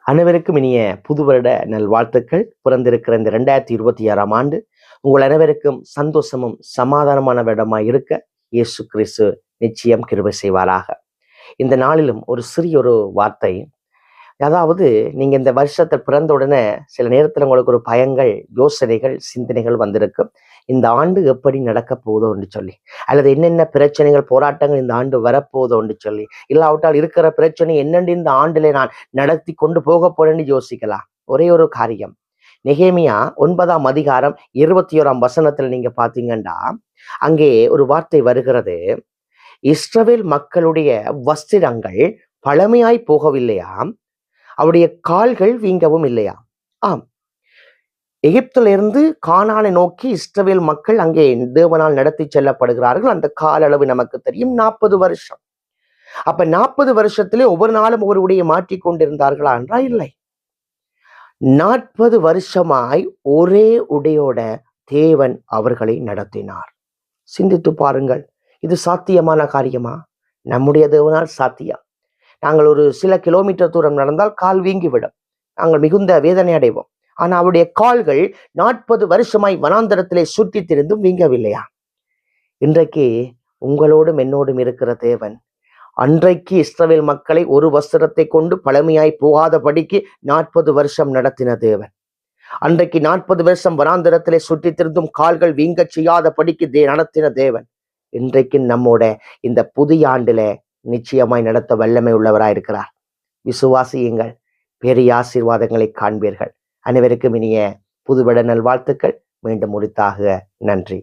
அனைவருக்கும் இனிய புது வருட நல்வாழ்த்துக்கள். பிறந்திருக்கிற இந்த 2026ஆம் ஆண்டு உங்கள் அனைவருக்கும் சந்தோஷமும் சமாதானமான வருடமாய் இருக்க இயேசு கிறிஸ்து நிச்சயம் கிருபை செய்வாராக. இந்த நாளிலும் ஒரு சிறிய ஒரு வார்த்தை, அதாவது நீங்க இந்த வருஷத்தை பிறந்த உடனே சில நேரத்துல உங்களுக்கு ஒரு பயங்கள், யோசனைகள், சிந்தனைகள் வந்திருக்கும். இந்த ஆண்டு எப்படி நடக்க போதோன்னு சொல்லி, அல்லது என்னென்ன பிரச்சனைகள், போராட்டங்கள் இந்த ஆண்டு வரப்போதோன்னு சொல்லி, இல்லாவிட்டால் இருக்கிற பிரச்சனை என்னென்று இந்த ஆண்டிலே நான் நடத்தி கொண்டு போக போறேன்னு யோசிக்கலாம். ஒரே ஒரு காரியம், நெகேமியா 9ஆம் அதிகாரம் 21ஆம் வசனத்துல நீங்க பாத்தீங்கன்னா, அங்கே ஒரு வார்த்தை வருகிறது. இஸ்ரவேல் மக்களுடைய வஸ்திரங்கள் பழமையாய் போகவில்லையாம், அவருடைய கால்கள் வீங்கவும் இல்லையா. ஆம், எகிப்துல இருந்து கானானை நோக்கி இஸ்ரவேல் மக்கள் அங்கே தேவனால் நடத்தி செல்லப்படுகிறார்கள். அந்த கால அளவு நமக்கு தெரியும், 40 வருஷம். அப்ப 40 வருஷத்திலே ஒவ்வொரு நாளும் ஒரு உடையை மாற்றிக் கொண்டிருந்தார்களா என்றால் இல்லை. 40 வருஷமாய் ஒரே உடையோட தேவன் அவர்களை நடத்தினார். சிந்தித்து பாருங்கள், இது சாத்தியமான காரியமா? நம்முடைய தேவனால் சாத்தியம். நாங்கள் ஒரு சில கிலோமீட்டர் தூரம் நடந்தால் கால் வீங்கிவிடும், நாங்கள் மிகுந்த வேதனை அடைவோம். ஆனா அவருடைய கால்கள் 40 வருஷமாய் வனாந்தரத்திலே சுற்றி திரிந்தும் வீங்கவில்லையா? இன்றைக்கு உங்களோடும் என்னோடும் இருக்கிற தேவன் அன்றைக்கு இஸ்ரவேல் மக்களை ஒரு வஸ்திரத்தை கொண்டு பழமையாய் போகாதபடிக்கு 40 வருஷம் நடத்தின தேவன், அன்றைக்கு 40 வருஷம் வனாந்தரத்திலே சுற்றி திருந்தும் கால்கள் வீங்க செய்யாதபடிக்கு நடத்தின தேவன், இன்றைக்கு நம்மோட இந்த புதிய ஆண்டுல நிச்சயமாய் நடத்த வல்லமை உள்ளவராயிருக்கிறார். விசுவாசியுங்கள், பெரிய ஆசீர்வாதங்களை காண்பீர்கள். அனைவருக்கும் இனிய புதுவட நல்வாழ்த்துக்கள். மீண்டும் முடித்தாக நன்றி.